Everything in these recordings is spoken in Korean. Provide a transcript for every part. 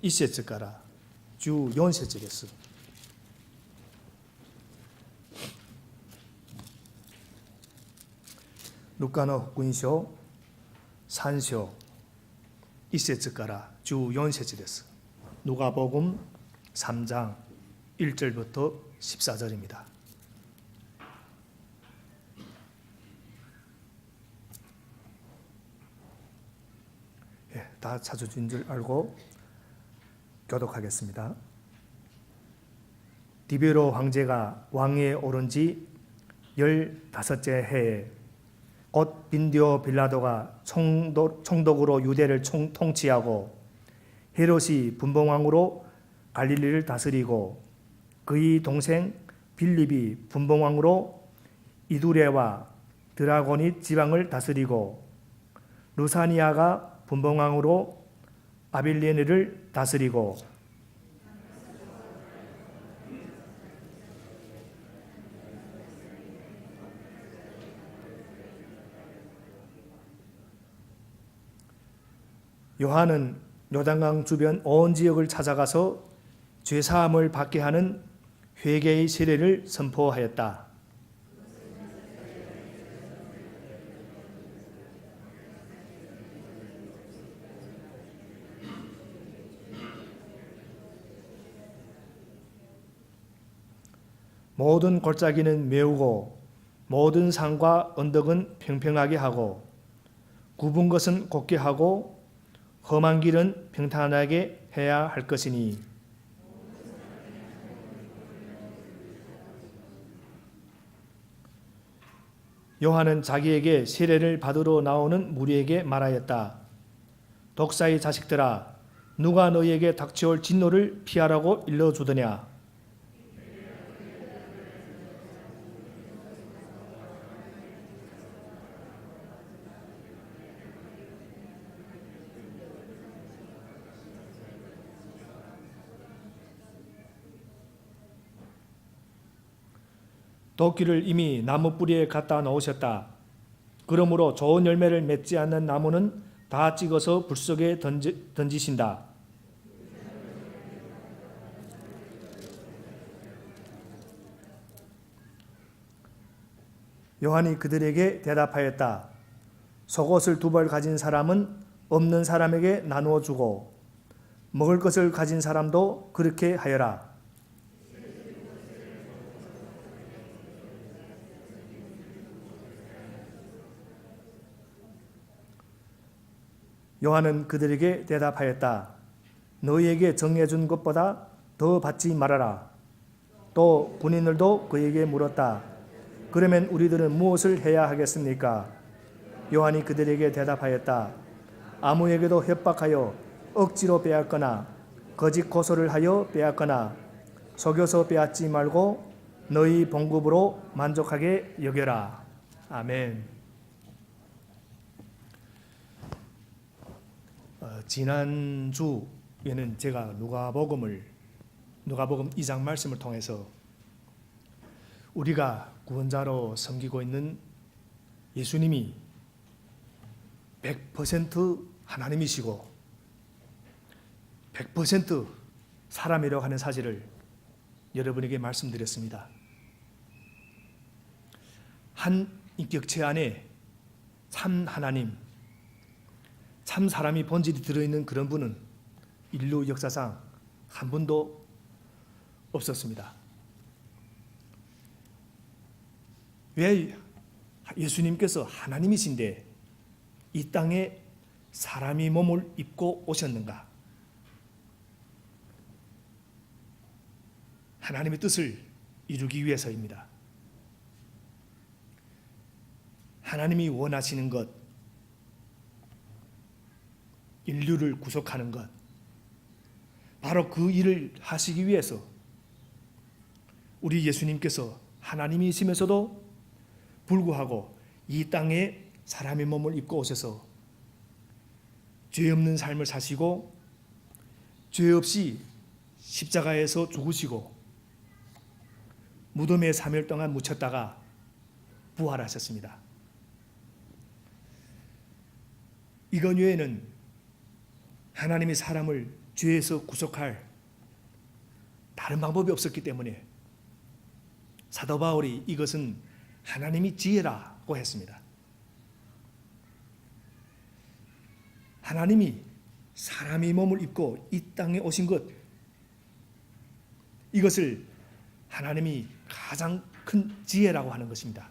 1節から14節です。ルカの福音書3章1節から14節です。누가복음 3장 1절부터 14절입니다. 다 찾아준 줄 알고 교독하겠습니다. 디베로 황제가 왕위에 오른 지 15째 해에 곧 빈디오 빌라도가 총독으로 유대를 통치하고 헤롯이 분봉왕으로 갈릴리를 다스리고 그의 동생 빌립이 분봉왕으로 이두레와 드라고니 지방을 다스리고 루사니아가 분봉왕으로 아빌레네를 다스리고 요한은 요단강 주변 온 지역을 찾아가서 죄사함을 받게 하는 회개의 세례를 선포하였다. 모든 골짜기는 메우고 모든 산과 언덕은 평평하게 하고 굽은 것은 곧게 하고 험한 길은 평탄하게 해야 할 것이니 요한은 자기에게 세례를 받으러 나오는 무리에게 말하였다. 독사의 자식들아, 누가 너희에게 닥쳐올 진노를 피하라고 일러주더냐? 도끼를 이미 나무 뿌리에 갖다 놓으셨다. 그러므로 좋은 열매를 맺지 않는 나무는 다 찍어서 불 속에 던지신다. 요한이 그들에게 대답하였다. 속옷을 2벌 가진 사람은 없는 사람에게 나누어 주고 먹을 것을 가진 사람도 그렇게 하여라. 요한은 그들에게 대답하였다. 너희에게 정해준 것보다 더 받지 말아라. 또 군인들도 그에게 물었다. 그러면 우리들은 무엇을 해야 하겠습니까? 요한이 그들에게 대답하였다. 아무에게도 협박하여 억지로 빼앗거나 거짓 고소를 하여 빼앗거나 속여서 빼앗지 말고 너희 봉급으로 만족하게 여겨라. 아멘. 지난주에는 제가 누가복음 2장 말씀을 통해서 우리가 구원자로 섬기고 있는 예수님이 100% 하나님이시고 100% 사람이라고 하는 사실을 여러분에게 말씀드렸습니다. 한 인격체 안에 참 하나님, 참 사람이 본질이 들어있는 그런 분은 인류 역사상 한 분도 없었습니다. 왜 예수님께서 하나님이신데 이 땅에 사람이 몸을 입고 오셨는가? 하나님의 뜻을 이루기 위해서입니다. 하나님이 원하시는 것, 인류를 구속하는 것, 바로 그 일을 하시기 위해서 우리 예수님께서 하나님이시면서도 불구하고 이 땅에 사람의 몸을 입고 오셔서 죄 없는 삶을 사시고 죄 없이 십자가에서 죽으시고 무덤에 3일 동안 묻혔다가 부활하셨습니다. 이것 외에는 하나님이 사람을 죄에서 구속할 다른 방법이 없었기 때문에 사도 바울이 이것은 하나님이 지혜라고 했습니다. 하나님이 사람의 몸을 입고 이 땅에 오신 것, 이것을 하나님이 가장 큰 지혜라고 하는 것입니다.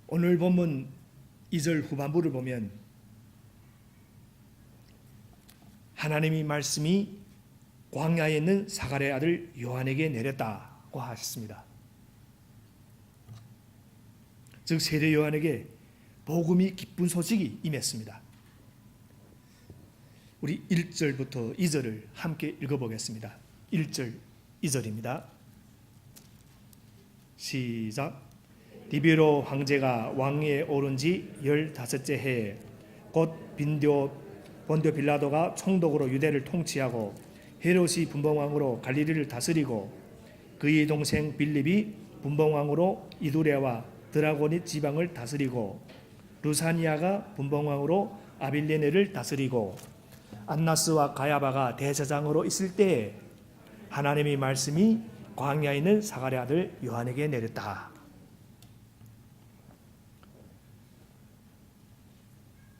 오늘 본문 2절 후반부를 보면 하나님이 말씀이 광야에 있는 사가랴의 아들 요한에게 내렸다고 하셨습니다. 즉 세례 요한에게 복음이 기쁜 소식이 임했습니다. 우리 1절부터 2절을 함께 읽어보겠습니다. 1절 2절입니다. 시작. 디베로 황제가 왕위에 오른 지 15째 해에 곧 본디오 빌라도가 총독으로 유대를 통치하고 헤롯이 분봉왕으로 갈릴리를 다스리고 그의 동생 빌립이 분봉왕으로 이두레와 드라고니 지방을 다스리고 루사니아가 분봉왕으로 아빌레네를 다스리고 안나스와 가야바가 대제사장으로 있을 때에 하나님의 말씀이 광야에 있는 사가랴 아들 요한에게 내렸다.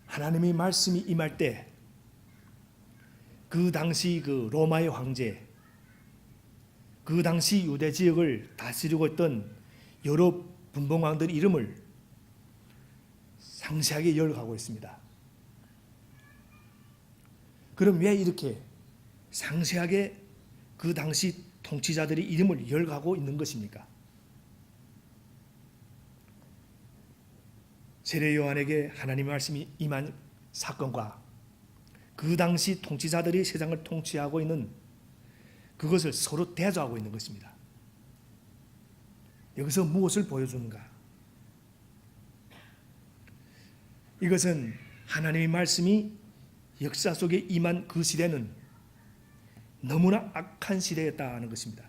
하나님의 말씀이 임할 때 그 당시 그 로마의 황제, 그 당시 유대 지역을 다스리고 있던 여러 분봉왕들 이름을 상세하게 열거하고 있습니다. 그럼 왜 이렇게 상세하게 그 당시 통치자들의 이름을 열거하고 있는 것입니까? 세례 요한에게 하나님의 말씀이 임한 사건과 그 당시 통치자들이 세상을 통치하고 있는 그것을 서로 대조하고 있는 것입니다. 여기서 무엇을 보여주는가? 이것은 하나님의 말씀이 역사 속에 임한 그 시대는 너무나 악한 시대였다는 것입니다.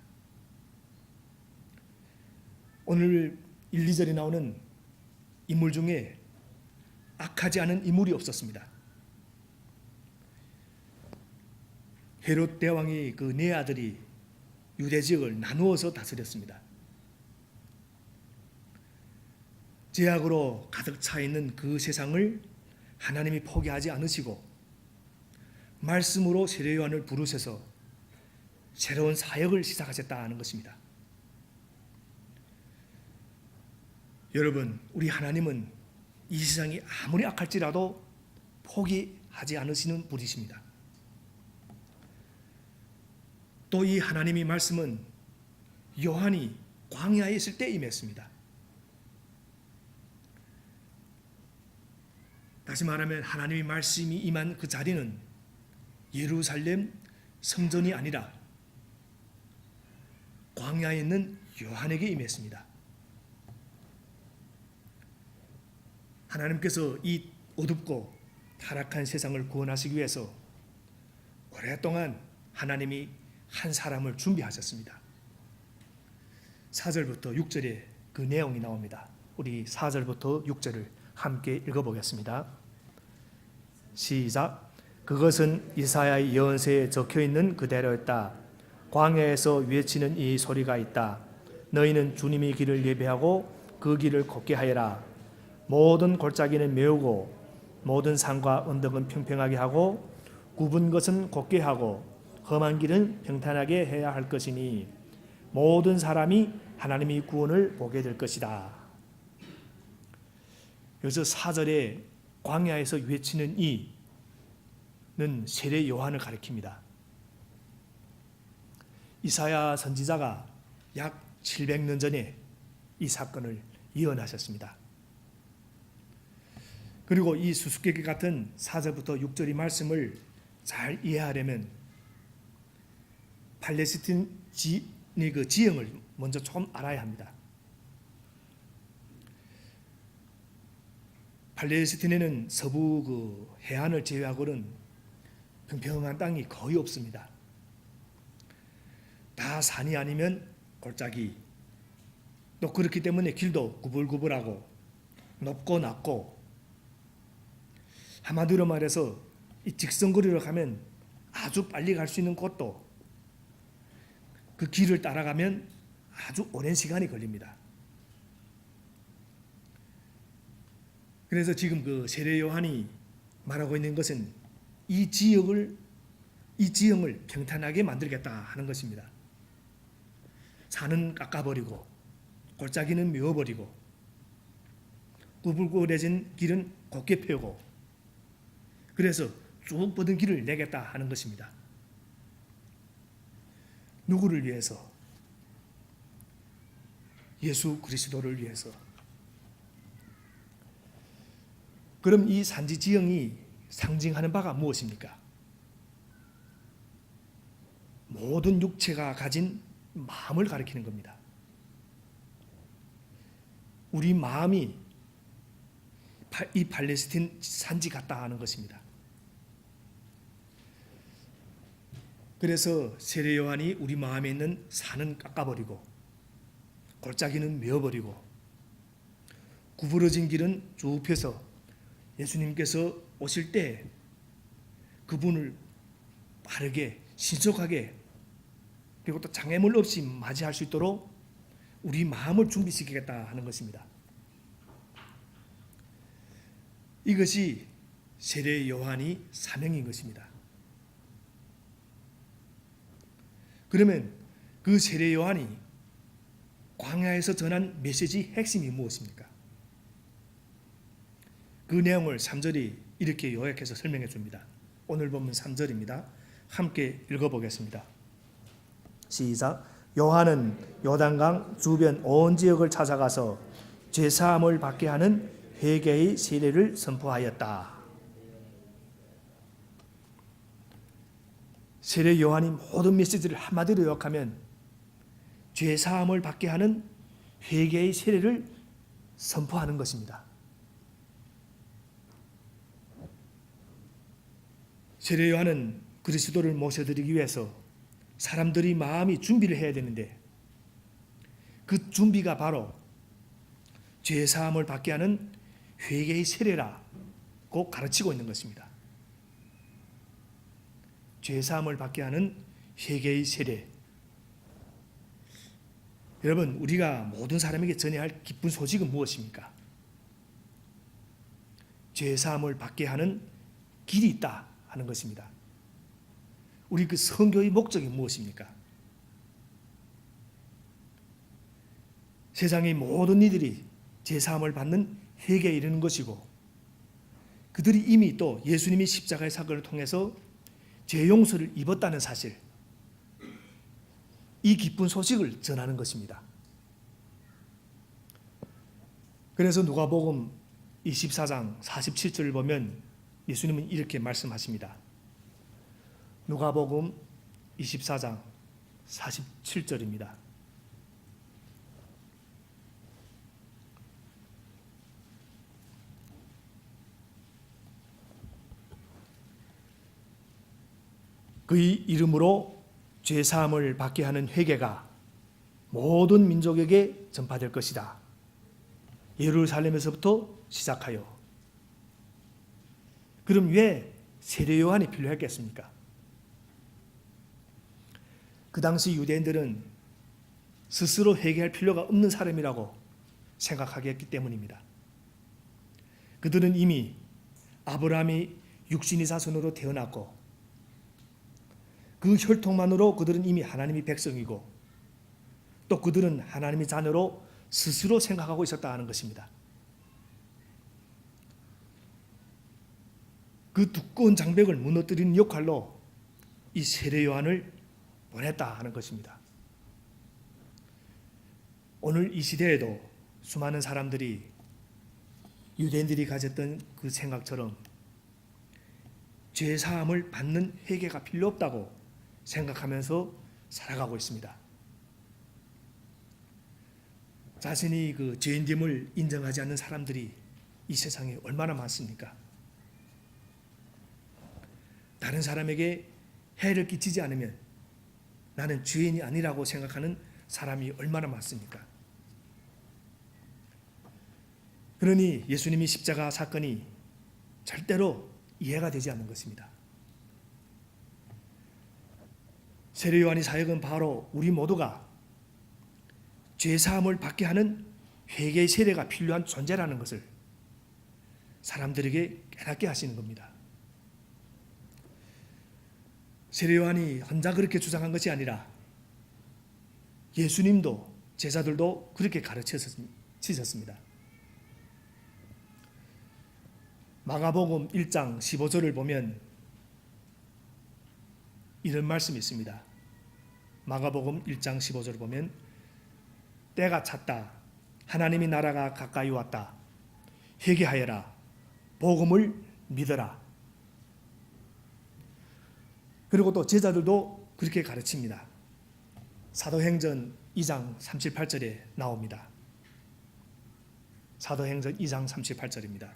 오늘 1, 2절에 나오는 인물 중에 악하지 않은 인물이 없었습니다. 헤롯 대왕이 그 네 아들이 유대 지역을 나누어서 다스렸습니다. 죄악으로 가득 차 있는 그 세상을 하나님이 포기하지 않으시고 말씀으로 세례 요한을 부르셔서 새로운 사역을 시작하셨다는 것입니다. 여러분, 우리 하나님은 이 세상이 아무리 악할지라도 포기하지 않으시는 분이십니다. 또 이 하나님의 말씀은 요한이 광야에 있을 때 임했습니다. 다시 말하면 하나님의 말씀이 임한 그 자리는 예루살렘 성전이 아니라 광야에 있는 요한에게 임했습니다. 하나님께서 이 어둡고 타락한 세상을 구원하시기 위해서 오랫동안 하나님이 한 사람을 준비하셨습니다. 4절부터 6절에 그 내용이 나옵니다. 우리 4절부터 6절을 함께 읽어보겠습니다. 시작. 그것은 이사야의 예언서에 적혀있는 그대로였다. 광야에서 외치는 이 소리가 있다. 너희는 주님의 길을 예배하고 그 길을 걷게 하여라. 모든 골짜기는 메우고 모든 산과 언덕은 평평하게 하고 굽은 것은 곱게 하고 험한 길은 평탄하게 해야 할 것이니 모든 사람이 하나님의 구원을 보게 될 것이다. 여기서 4절에 광야에서 외치는 이는 세례 요한을 가리킵니다. 이사야 선지자가 약 700년 전에 이 사건을 예언하셨습니다. 그리고 이 수수께끼 같은 4절부터 6절의 말씀을 잘 이해하려면 팔레스틴의 그 지형을 먼저 좀 알아야 합니다. 팔레스틴에는 서부 그 해안을 제외하고는 평평한 땅이 거의 없습니다. 다 산이 아니면 골짜기. 또 그렇기 때문에 길도 구불구불하고 높고 낮고, 한마디로 말해서 이 직선거리로 가면 아주 빨리 갈 수 있는 곳도 그 길을 따라가면 아주 오랜 시간이 걸립니다. 그래서 지금 그 세례 요한이 말하고 있는 것은 이 지형을 평탄하게 만들겠다 하는 것입니다. 산은 깎아버리고 골짜기는 메워버리고 구불구불해진 길은 곱게 펴고 그래서 쭉 뻗은 길을 내겠다 하는 것입니다. 누구를 위해서? 예수 그리스도를 위해서. 그럼 이 산지 지형이 상징하는 바가 무엇입니까? 모든 육체가 가진 마음을 가리키는 겁니다. 우리 마음이 이 팔레스틴 산지 같다 하는 것입니다. 그래서 세례 요한이 우리 마음에 있는 산은 깎아버리고 골짜기는 메어버리고 구부러진 길은 쭉 펴서 예수님께서 오실 때 그분을 빠르게 신속하게 그리고 또 장애물 없이 맞이할 수 있도록 우리 마음을 준비시키겠다 하는 것입니다. 이것이 세례 요한이 사명인 것입니다. 그러면 그 세례 요한이 광야에서 전한 메시지 핵심이 무엇입니까? 그 내용을 3절이 이렇게 요약해서 설명해 줍니다. 오늘 본문 3절입니다. 함께 읽어보겠습니다. 시작. 요한은 요단강 주변 온 지역을 찾아가서 죄사함을 받게 하는 회개의 세례를 선포하였다. 세례 요한이 모든 메시지를 한마디로 요약하면 죄사함을 받게 하는 회개의 세례를 선포하는 것입니다. 세례 요한은 그리스도를 모셔드리기 위해서 사람들이 마음이 준비를 해야 되는데 그 준비가 바로 죄사함을 받게 하는 회개의 세례라고 가르치고 있는 것입니다. 죄사함을 받게 하는 회개의 세례. 여러분, 우리가 모든 사람에게 전해야 할 기쁜 소식은 무엇입니까? 죄사함을 받게 하는 길이 있다 하는 것입니다. 우리 그 선교의 목적이 무엇입니까? 세상의 모든 이들이 죄사함을 받는 회개에 이르는 것이고 그들이 이미 또 예수님이 십자가의 사건을 통해서 죄 용서를 입었다는 사실, 이 기쁜 소식을 전하는 것입니다. 그래서 누가복음 24장 47절을 보면 예수님은 이렇게 말씀하십니다. 누가복음 24장 47절입니다. 그의 이름으로 죄사함을 받게 하는 회개가 모든 민족에게 전파될 것이다. 예루살렘에서부터 시작하여. 그럼 왜 세례 요한이 필요했겠습니까? 그 당시 유대인들은 스스로 회개할 필요가 없는 사람이라고 생각하게 했기 때문입니다. 그들은 이미 아브라함이 육신의 자손으로 태어났고 그 혈통만으로 그들은 이미 하나님의 백성이고 또 그들은 하나님의 자녀로 스스로 생각하고 있었다 하는 것입니다. 그 두꺼운 장벽을 무너뜨리는 역할로 이 세례 요한을 보냈다 하는 것입니다. 오늘 이 시대에도 수많은 사람들이 유대인들이 가졌던 그 생각처럼 죄사함을 받는 회개가 필요 없다고 생각하면서 살아가고 있습니다. 자신이 그 죄인됨을 인정하지 않는 사람들이 이 세상에 얼마나 많습니까? 다른 사람에게 해를 끼치지 않으면 나는 죄인이 아니라고 생각하는 사람이 얼마나 많습니까? 그러니 예수님이 십자가 사건이 절대로 이해가 되지 않는 것입니다. 세례 요한의 사역은 바로 우리 모두가 죄 사함을 받게 하는 회개의 세례가 필요한 존재라는 것을 사람들에게 깨닫게 하시는 겁니다. 세례 요한이 혼자 그렇게 주장한 것이 아니라 예수님도 제자들도 그렇게 가르치셨습니다. 마가복음 1장 15절을 보면 이런 말씀이 있습니다. 마가복음 1장 15절을 보면 때가 찼다. 하나님의 나라가 가까이 왔다. 회개하여라. 복음을 믿어라. 그리고 또 제자들도 그렇게 가르칩니다. 사도행전 2장 38절에 나옵니다. 사도행전 2장 38절입니다.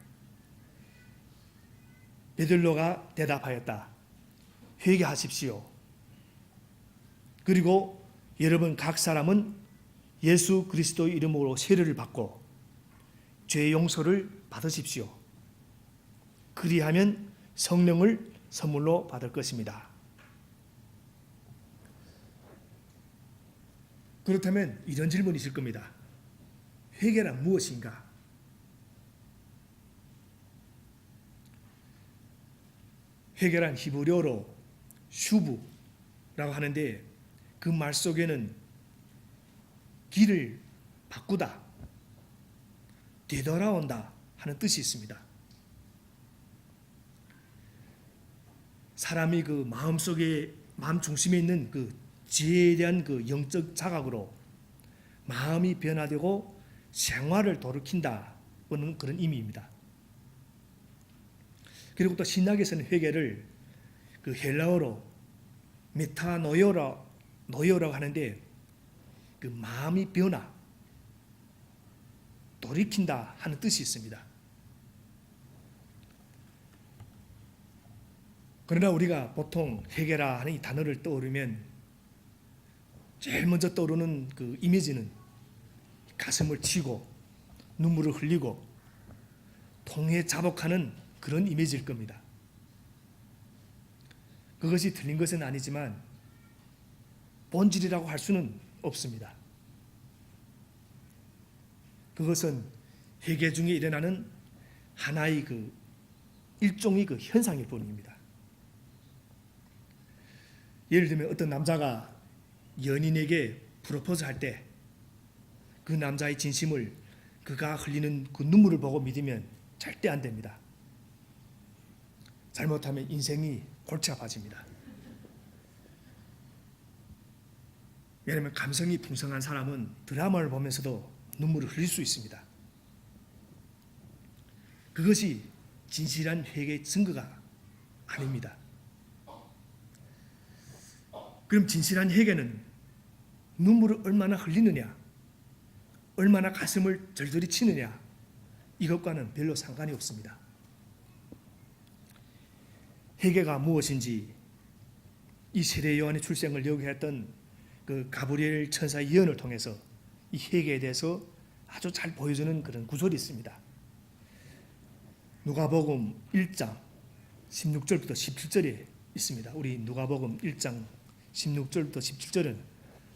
베드로가 대답하였다. 회개하십시오. 그리고 여러분 각 사람은 예수 그리스도의 이름으로 세례를 받고 죄 용서를 받으십시오. 그리하면 성령을 선물로 받을 것입니다. 그렇다면 이런 질문이 있을 겁니다. 회개란 무엇인가? 회개란 히브리어로 슈브라고 하는데 그 말 속에는 길을 바꾸다, 되돌아온다 하는 뜻이 있습니다. 사람이 그 마음속에 마음 중심에 있는 그 지혜에 대한 그 영적 자각으로 마음이 변화되고 생활을 돌이킨다는 그런 의미입니다. 그리고 또 신약에서는 회개를 그 헬라어로 메타노이어라고 하는데 그 마음이 변화, 돌이킨다 하는 뜻이 있습니다. 그러나 우리가 보통 회개라 하는 이 단어를 떠오르면 제일 먼저 떠오르는 그 이미지는 가슴을 치고 눈물을 흘리고 통에 자복하는 그런 이미지일 겁니다. 그것이 틀린 것은 아니지만 본질이라고 할 수는 없습니다. 그것은 회개 중에 일어나는 하나의 그 일종의 그 현상일 뿐입니다. 예를 들면 어떤 남자가 연인에게 프로포즈 할 때 그 남자의 진심을 그가 흘리는 그 눈물을 보고 믿으면 절대 안 됩니다. 잘못하면 인생이 골치 아파집니다. 왜냐하면 감성이 풍성한 사람은 드라마를 보면서도 눈물을 흘릴 수 있습니다. 그것이 진실한 회개의 증거가 아닙니다. 그럼 진실한 회개는 눈물을 얼마나 흘리느냐, 얼마나 가슴을 절절히 치느냐, 이것과는 별로 상관이 없습니다. 회개가 무엇인지 이 세례 요한의 출생을 예고했던 그 가브리엘 천사의 예언을 통해서 이 회개에 대해서 아주 잘 보여주는 그런 구절이 있습니다. 누가복음 1장 16절부터 17절에 있습니다. 우리 누가복음 1장 16절부터 17절은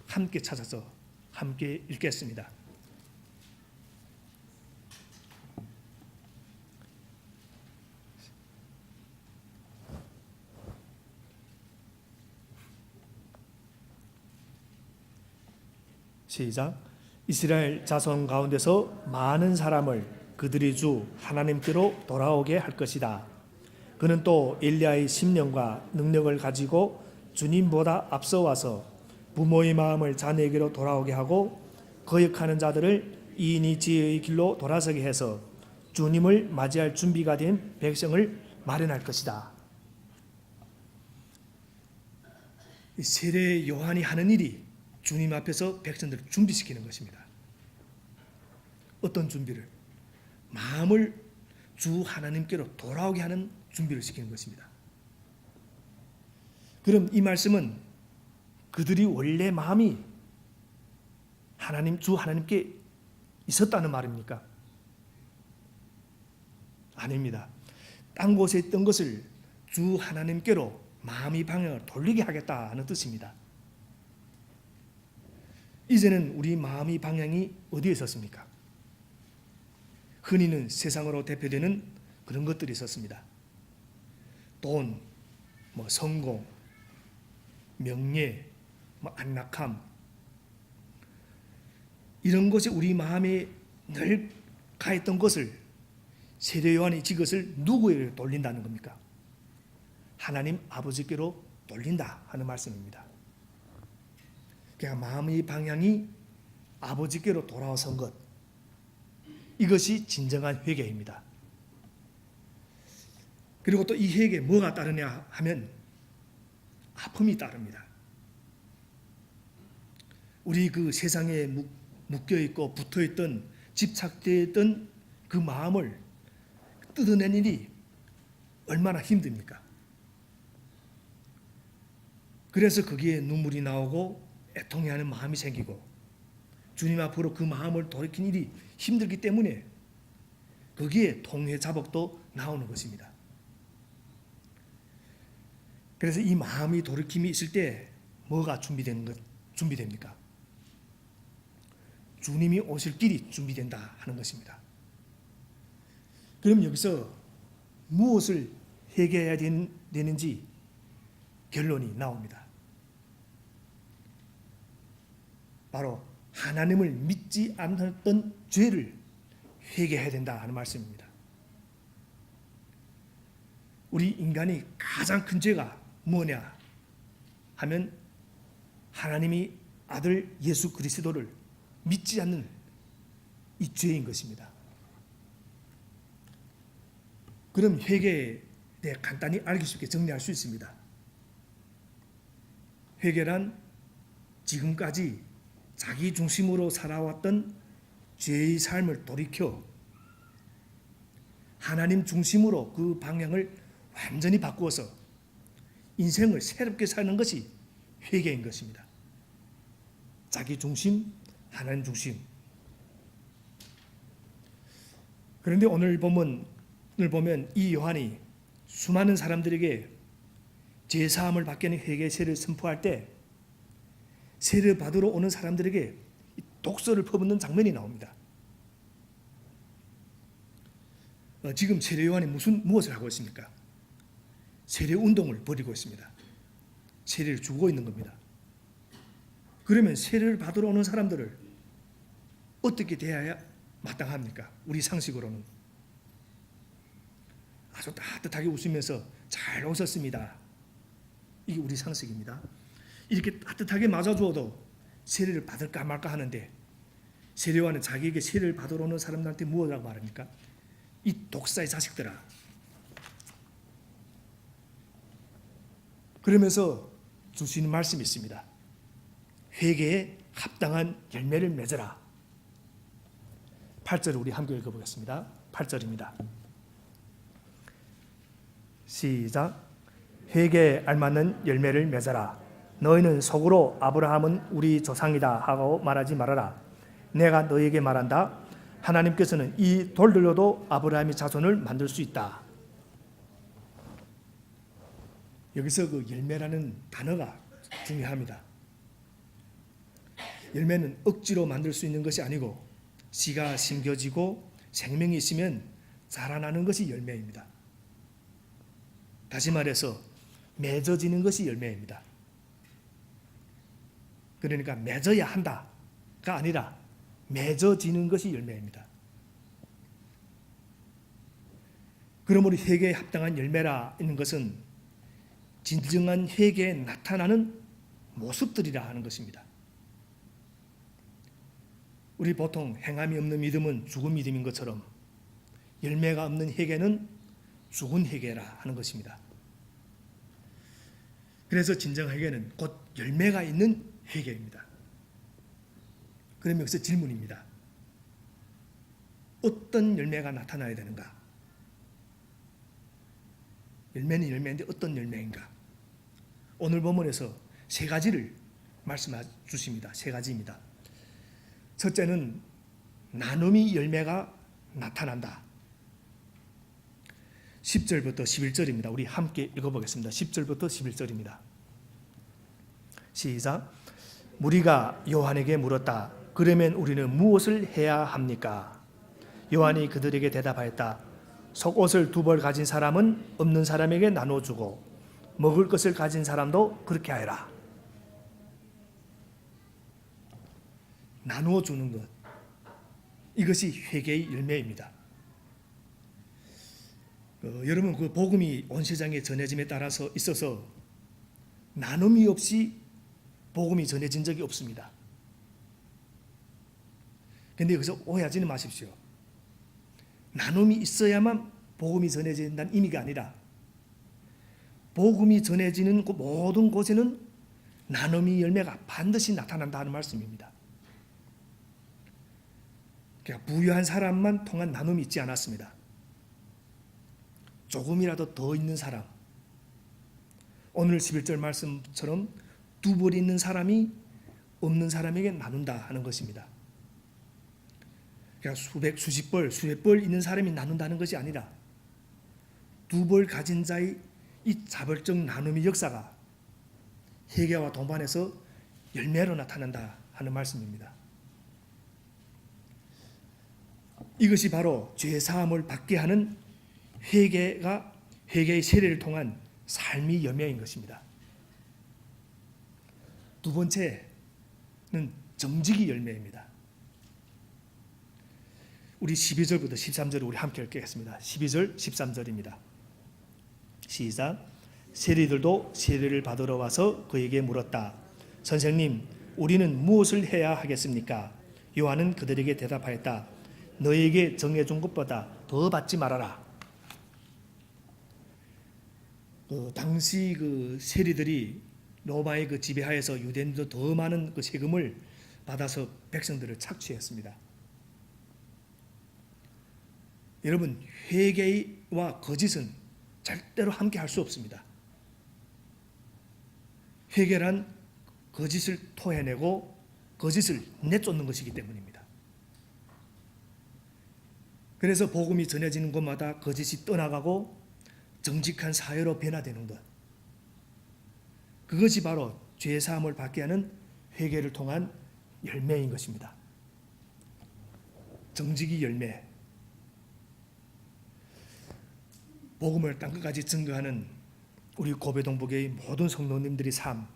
함께 찾아서 함께 읽겠습니다. 시작. 이스라엘 자손 가운데서 많은 사람을 그들의 주 하나님께로 돌아오게 할 것이다. 그는 또 엘리야의 심령과 능력을 가지고 주님보다 앞서 와서 부모의 마음을 자녀에게로 돌아오게 하고 거역하는 자들을 이인이 지혜의 길로 돌아서게 해서 주님을 맞이할 준비가 된 백성을 마련할 것이다. 세례 요한이 하는 일이 주님 앞에서 백성들을 준비시키는 것입니다. 어떤 준비를? 마음을 주 하나님께로 돌아오게 하는 준비를 시키는 것입니다. 그럼 이 말씀은 그들이 원래 마음이 주 하나님께 있었다는 말입니까? 아닙니다. 딴 곳에 있던 것을 주 하나님께로 마음의 방향을 돌리게 하겠다 하는 뜻입니다. 이제는 우리 마음의 방향이 어디에 있었습니까? 흔히는 세상으로 대표되는 그런 것들이 있었습니다. 돈, 성공, 명예, 안락함, 이런 것이 우리 마음에 늘 가했던 것을 세례 요한이 이것을 누구에게 돌린다는 겁니까? 하나님 아버지께로 돌린다 하는 말씀입니다. 그러니까 마음의 방향이 아버지께로 돌아선 것, 이것이 진정한 회개입니다. 그리고 또 이 회개에 뭐가 따르냐 하면 아픔이 따릅니다. 우리 그 세상에 묶여있고 붙어있던, 집착되어 있던 그 마음을 뜯어낸 일이 얼마나 힘듭니까? 그래서 거기에 눈물이 나오고 애통해하는 마음이 생기고 주님 앞으로 그 마음을 돌이킨 일이 힘들기 때문에 거기에 통회 자복도 나오는 것입니다. 그래서 이 마음이 돌이킴이 있을 때 뭐가 준비됩니까? 주님이 오실 길이 준비된다 하는 것입니다. 그럼 여기서 무엇을 회개해야 되는지 결론이 나옵니다. 바로 하나님을 믿지 않았던 죄를 회개해야 된다 하는 말씀입니다. 우리 인간이 가장 큰 죄가 뭐냐 하면 하나님이 아들 예수 그리스도를 믿지 않는 이 죄인 것입니다. 그럼 회개에 대해 간단히 알기 쉽게 정리할 수 있습니다. 회개란 지금까지 자기 중심으로 살아왔던 죄의 삶을 돌이켜 하나님 중심으로 그 방향을 완전히 바꾸어서 인생을 새롭게 사는 것이 회개인 것입니다. 자기 중심, 하나님 중심. 그런데 오늘 보면 이 요한이 수많은 사람들에게 제사함을 받게 하는 회개 세례를 선포할 때 세례 받으러 오는 사람들에게 독서를 퍼붓는 장면이 나옵니다. 지금 세례 요한이 무엇을 하고 있습니까? 세례 운동을 벌이고 있습니다. 세례를 주고 있는 겁니다. 그러면 세례를 받으러 오는 사람들을 어떻게 대해야 마땅합니까? 우리 상식으로는 아주 따뜻하게 웃으면서 잘 오셨습니다. 이게 우리 상식입니다. 이렇게 따뜻하게 맞아주어도 세례를 받을까 말까 하는데 세례요한은 자기에게 세례를 받으러 오는 사람들한테 무엇이라고 말합니까? 이 독사의 자식들아. 그러면서 주시는 말씀이 있습니다. 회개에 합당한 열매를 맺어라. 8절을 우리 함께 읽어보겠습니다. 8절입니다. 시작. 회개에 알맞는 열매를 맺어라. 너희는 속으로 아브라함은 우리 조상이다 하고 말하지 말아라. 내가 너희에게 말한다. 하나님께서는 이 돌들로도 아브라함의 자손을 만들 수 있다. 여기서 그 열매라는 단어가 중요합니다. 열매는 억지로 만들 수 있는 것이 아니고 씨가 심겨지고 생명이 있으면 자라나는 것이 열매입니다. 다시 말해서 맺어지는 것이 열매입니다. 그러니까 맺어야 한다가 아니라 맺어지는 것이 열매입니다. 그러므로 회개에 합당한 열매라 있는 것은 진정한 회개에 나타나는 모습들이라 하는 것입니다. 우리 보통 행함이 없는 믿음은 죽은 믿음인 것처럼 열매가 없는 회개는 죽은 회개라 하는 것입니다. 그래서 진정 회개는 곧 열매가 있는 회개입니다. 그럼 여기서 질문입니다. 어떤 열매가 나타나야 되는가? 열매는 열매인데 어떤 열매인가? 오늘 본문에서 세 가지를 말씀해 주십니다. 세 가지입니다. 첫째는 나눔의 열매가 나타난다. 10절부터 11절입니다. 우리 함께 읽어보겠습니다. 10절부터 11절입니다. 시작. 무리가 요한에게 물었다. 그러면 우리는 무엇을 해야 합니까? 요한이 그들에게 대답하였다. 속옷을 2벌 가진 사람은 없는 사람에게 나눠주고 먹을 것을 가진 사람도 그렇게 하여라. 나누어 주는 것, 이것이 회개의 열매입니다. 여러분, 그 복음이 온 세상에 전해짐에 따라서 있어서 나눔이 없이 복음이 전해진 적이 없습니다. 그런데 여기서 오해하지는 마십시오. 나눔이 있어야만 복음이 전해진다는 의미가 아니라 복음이 전해지는 모든 곳에는 나눔의 열매가 반드시 나타난다 하는 말씀입니다. 그러니까 부유한 사람만 통한 나눔이 있지 않았습니다. 조금이라도 더 있는 사람, 오늘 11절 말씀처럼 2벌이 있는 사람이 없는 사람에게 나눈다 하는 것입니다. 그러니까 수십 벌, 수백 벌 있는 사람이 나눈다는 것이 아니라 2벌 가진 자의 이 자발적 나눔의 역사가 회개와 동반해서 열매로 나타난다 하는 말씀입니다. 이것이 바로 죄 사함을 받게 하는 회개의 세례를 통한 삶의 열매인 것입니다. 두 번째는 정직의 열매입니다. 우리 12절부터 13절을 우리 함께 읽겠습니다. 12절, 13절입니다. 시작. 세리들도 세례를 받으러 와서 그에게 물었다. 선생님, 우리는 무엇을 해야 하겠습니까? 요한은 그들에게 대답하였다. 너에게 정해준 것보다 더 받지 말아라. 당시 그 세리들이 로마의 그 지배하에서 유대인도 더 많은 그 세금을 받아서 백성들을 착취했습니다. 여러분, 회개와 거짓은 절대로 함께 할 수 없습니다. 회개란 거짓을 토해내고 거짓을 내쫓는 것이기 때문입니다. 그래서 복음이 전해지는 곳마다 거짓이 떠나가고 정직한 사회로 변화되는 것, 그것이 바로 죄 사함을 받게 하는 회개를 통한 열매인 것입니다. 정직의 열매. 복음을 땅끝까지 증거하는 우리 고배동복의 모든 성도님들의 삶,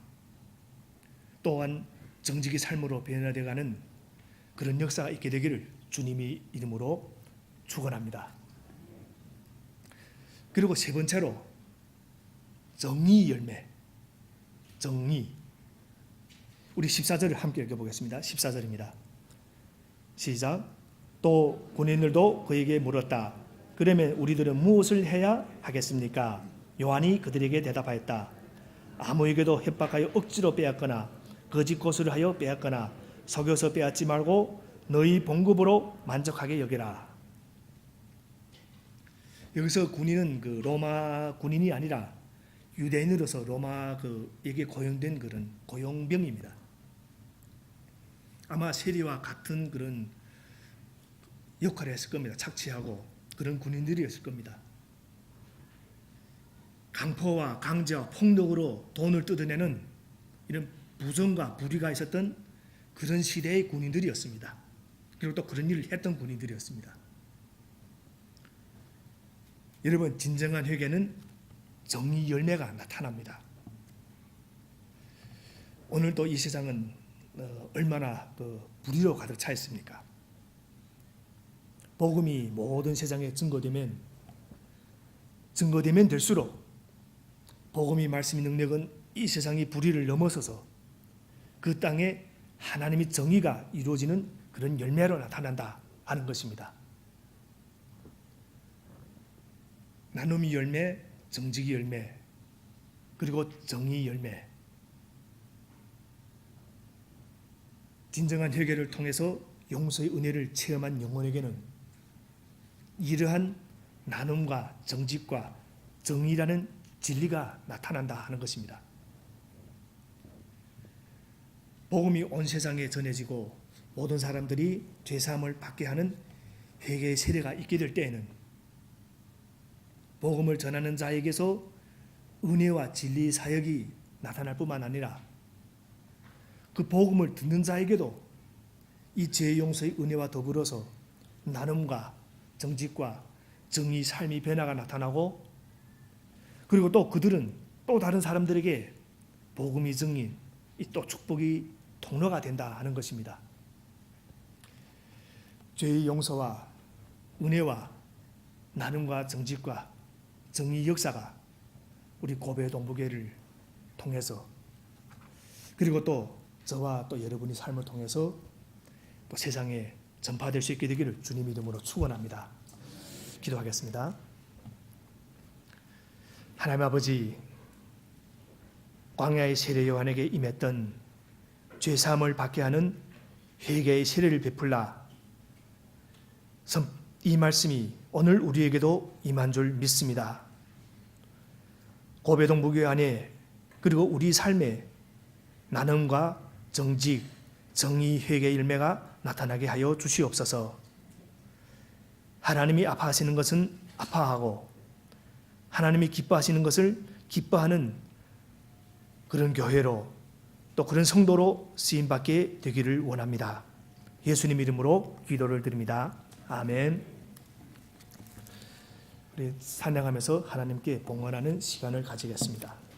또한 정직의 삶으로 변화되어가는 그런 역사가 있게 되기를 주님의 이름으로 축원합니다. 그리고 세 번째로 정의 열매. 정의. 우리 14절을 함께 읽어보겠습니다. 14절입니다. 시작. 또 군인들도 그에게 물었다. 그러면 우리들은 무엇을 해야 하겠습니까? 요한이 그들에게 대답하였다. 아무에게도 협박하여 억지로 빼앗거나 거짓 고소를 하여 빼앗거나 속여서 빼앗지 말고 너희 봉급으로 만족하게 여기라. 여기서 군인은 그 로마 군인이 아니라 유대인으로서 로마 그에게 고용된 그런 고용병입니다. 아마 세리와 같은 그런 역할을 했을 겁니다. 착취하고 그런 군인들이었을 겁니다. 강포와 강제와 폭력으로 돈을 뜯어내는 이런 부정과 불의가 있었던 그런 시대의 군인들이었습니다. 그리고 또 그런 일을 했던 군인들이었습니다. 여러분, 진정한 회개는 정의 열매가 나타납니다. 오늘도 이 세상은 얼마나 불의로 가득 차 있습니까? 복음이 모든 세상에 증거되면 될수록 복음이 말씀의 능력은 이 세상의 불의를 넘어서서 그 땅에 하나님의 정의가 이루어지는 그런 열매로 나타난다 하는 것입니다. 나눔의 열매, 정직의 열매, 그리고 정의 열매. 진정한 회개를 통해서 용서의 은혜를 체험한 영혼에게는 이러한 나눔과 정직과 정의라는 진리가 나타난다 하는 것입니다. 복음이 온 세상에 전해지고 모든 사람들이 죄사함을 받게 하는 회개의 세례가 있게 될 때에는 복음을 전하는 자에게서 은혜와 진리의 사역이 나타날 뿐만 아니라 그 복음을 듣는 자에게도 이 죄 용서의 은혜와 더불어서 나눔과 정직과 정의, 삶의 변화가 나타나고, 그리고 또 그들은 또 다른 사람들에게 복음이 증인, 이 또 축복이 통로가 된다 하는 것입니다. 죄의 용서와 은혜와 나눔과 정직과 정의 역사가 우리 고베 동부교회를 통해서, 그리고 또 저와 또 여러분의 삶을 통해서 또 세상에 전파될 수 있게 되기를 주님 이름으로 축원합니다. 기도하겠습니다. 하나님 아버지, 광야의 세례 요한에게 임했던 죄사함을 받게 하는 회개의 세례를 베풀라, 이 말씀이 오늘 우리에게도 임한 줄 믿습니다. 고베 동부교회 안에, 그리고 우리 삶에 나눔과 정직, 정의, 회개 열매가 나타나게 하여 주시옵소서. 하나님이 아파하시는 것은 아파하고 하나님이 기뻐하시는 것을 기뻐하는 그런 교회로, 또 그런 성도로 쓰임받게 되기를 원합니다. 예수님 이름으로 기도를 드립니다. 아멘. 우리 찬양하면서 하나님께 봉헌하는 시간을 가지겠습니다.